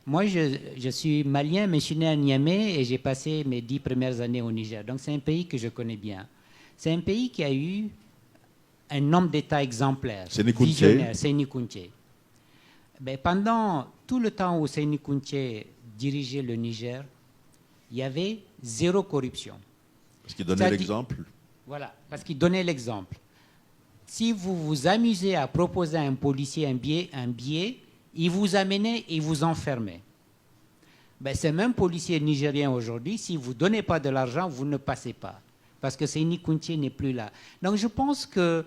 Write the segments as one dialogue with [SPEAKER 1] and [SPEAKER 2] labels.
[SPEAKER 1] Moi, je suis malien, mais je suis né à Niamey et j'ai passé mes 10 premières années au Niger. Donc, c'est un pays que je connais bien. C'est un pays qui a eu un homme d'État exemplaire, visionnaire, Séni Kountché. Ben, pendant tout le temps où Séni Kountché dirigeait le Niger, il y avait zéro corruption.
[SPEAKER 2] Parce qu'il donnait l'exemple.
[SPEAKER 1] Voilà, parce qu'il donnait l'exemple. Si vous vous amusez à proposer à un policier un billet, il vous amenait et il vous enfermait. Ben, ces mêmes policiers nigériens aujourd'hui, si vous ne donnez pas de l'argent, vous ne passez pas. Parce que Séni Kountché n'est plus là. Donc je pense que,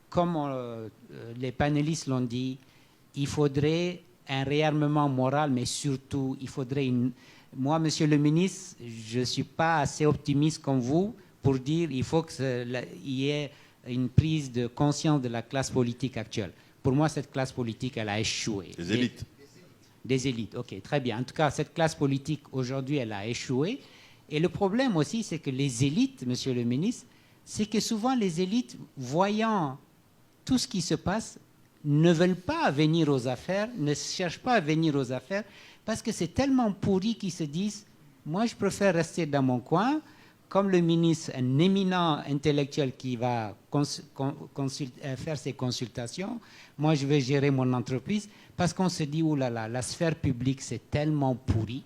[SPEAKER 1] comme les panélistes l'ont dit, il faudrait un réarmement moral, mais surtout, il faudrait Moi, monsieur le ministre, je ne suis pas assez optimiste comme vous pour dire qu'il faut qu'il y ait une prise de conscience de la classe politique actuelle. Pour moi, cette classe politique, elle a échoué.
[SPEAKER 2] Des élites.
[SPEAKER 1] Des élites, ok, très bien. En tout cas, cette classe politique, aujourd'hui, elle a échoué. Et le problème aussi, c'est que les élites, monsieur le ministre, c'est que souvent les élites, voyant tout ce qui se passe, ne veulent pas venir aux affaires, ne cherchent pas à venir aux affaires, parce que c'est tellement pourri qu'ils se disent « moi, je préfère rester dans mon coin ». Comme le ministre, un éminent intellectuel qui va faire ses consultations, moi, je vais gérer mon entreprise, parce qu'on se dit « oh là là, la sphère publique, c'est tellement pourri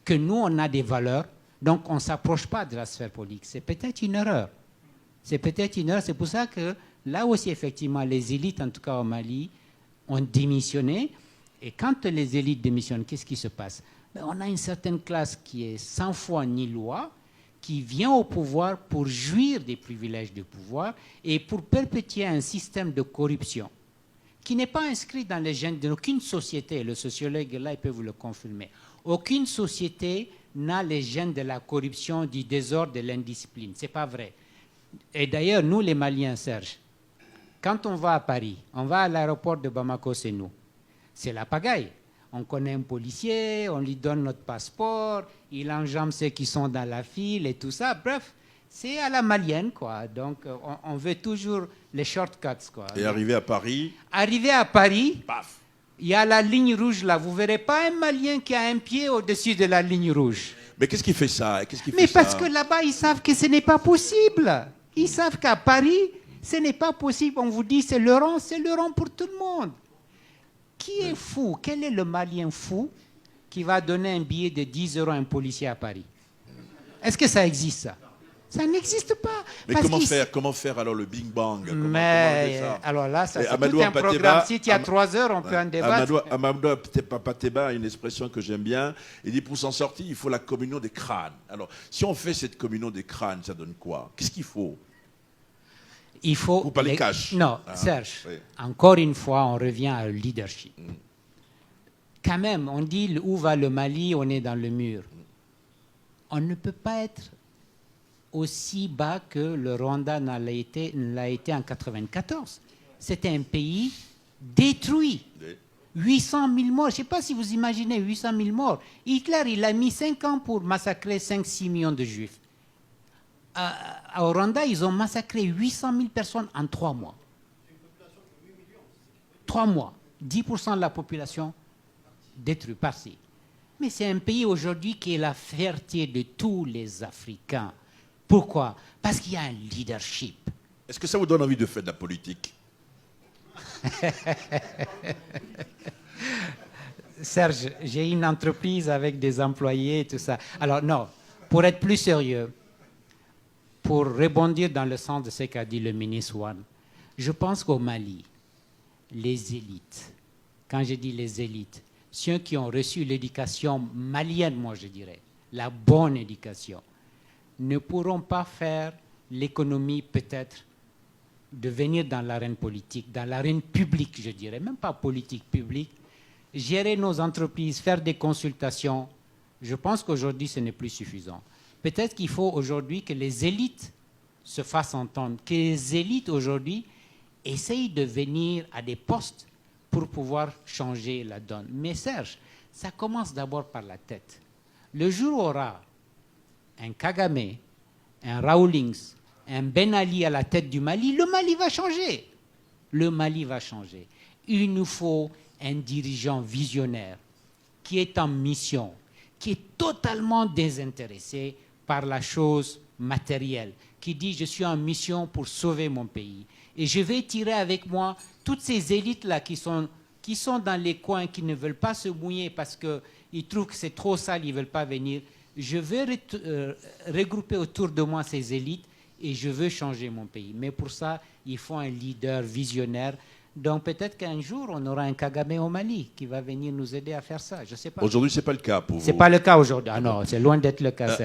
[SPEAKER 1] que nous, on a des valeurs, donc on ne s'approche pas de la sphère politique ». C'est peut-être une erreur. C'est peut-être une erreur. C'est pour ça que là aussi, effectivement, les élites, en tout cas au Mali, ont démissionné. Et quand les élites démissionnent, qu'est-ce qui se passe? On a une certaine classe qui est sans foi ni loi, qui vient au pouvoir pour jouir des privilèges du pouvoir et pour perpétuer un système de corruption qui n'est pas inscrit dans les gènes d'aucune société. Le sociologue là, il peut vous le confirmer. Aucune société n'a les gènes de la corruption, du désordre, de l'indiscipline. Ce n'est pas vrai. Et d'ailleurs, nous les Maliens, Serge, quand on va à Paris, on va à l'aéroport de Bamako, c'est nous. C'est la pagaille. On connaît un policier, on lui donne notre passeport, il enjambe ceux qui sont dans la file et tout ça. Bref, c'est à la malienne, quoi. Donc, on veut toujours les shortcuts, quoi.
[SPEAKER 2] Et arrivé à Paris.
[SPEAKER 1] Arrivé à Paris,
[SPEAKER 2] paf.
[SPEAKER 1] Il y a la ligne rouge là. Vous ne verrez pas un Malien qui a un pied au-dessus de la ligne rouge.
[SPEAKER 2] Mais qu'est-ce qui fait ça?
[SPEAKER 1] Mais parce que là-bas, ils savent que ce n'est pas possible. Ils savent qu'à Paris, ce n'est pas possible. On vous dit c'est le rang pour tout le monde. Qui est fou? Quel est le Malien fou qui va donner un billet de 10 € à un policier à Paris? Est-ce que ça existe, ça? Ça n'existe pas.
[SPEAKER 2] Mais comment faire alors le Big Bang?
[SPEAKER 1] Mais alors là, ça, c'est tout un programme. Si il y a 3 heures, on peut en débattre.
[SPEAKER 2] Amadou Pateba a une expression que j'aime bien. Il dit pour s'en sortir, il faut la communion des crânes. Alors, si on fait cette communion des crânes, ça donne quoi? Qu'est-ce qu'il faut?
[SPEAKER 1] Il faut.
[SPEAKER 2] Ou pas les cash.
[SPEAKER 1] Non, Serge, oui. Encore une fois, on revient au leadership. Quand même, on dit où va le Mali, on est dans le mur. On ne peut pas être aussi bas que le Rwanda l'a été en 1994. C'était un pays détruit. 800 000 morts. Je ne sais pas si vous imaginez 800 000 morts. Hitler, il a mis 5 ans pour massacrer 5-6 millions de Juifs. Au Rwanda, ils ont massacré 800 000 personnes en 3 mois. 3 mois. 10% de la population détruite, partie. Mais c'est un pays aujourd'hui qui est la fierté de tous les Africains. Pourquoi? Parce qu'il y a un leadership.
[SPEAKER 2] Est-ce que ça vous donne envie de faire de la politique?
[SPEAKER 1] Serge, j'ai une entreprise avec des employés et tout ça. Alors non, pour être plus sérieux, pour rebondir dans le sens de ce qu'a dit le ministre Wan, je pense qu'au Mali, les élites, quand je dis les élites, ceux qui ont reçu l'éducation malienne, moi je dirais, la bonne éducation, ne pourront pas faire l'économie peut-être de venir dans l'arène politique, dans l'arène publique, je dirais, même pas politique, publique, gérer nos entreprises, faire des consultations. Je pense qu'aujourd'hui, ce n'est plus suffisant. Peut-être qu'il faut aujourd'hui que les élites se fassent entendre, que les élites aujourd'hui essayent de venir à des postes pour pouvoir changer la donne. Mais Serge, ça commence d'abord par la tête. Le jour où on aura un Kagame, un Rawlings, un Ben Ali à la tête du Mali, le Mali va changer. Le Mali va changer. Il nous faut un dirigeant visionnaire qui est en mission, qui est totalement désintéressé par la chose matérielle, qui dit je suis en mission pour sauver mon pays. Et je vais tirer avec moi toutes ces élites-là qui sont dans les coins, qui ne veulent pas se mouiller parce qu'ils trouvent que c'est trop sale, ils ne veulent pas venir. Je vais regrouper autour de moi ces élites et je veux changer mon pays. Mais pour ça, il faut un leader visionnaire. Donc peut-être qu'un jour, on aura un Kagame au Mali qui va venir nous aider à faire ça. Je ne sais pas.
[SPEAKER 2] Aujourd'hui, ce n'est pas le cas pour vous.
[SPEAKER 1] Ce n'est pas le cas aujourd'hui. Ah non, c'est loin d'être le cas.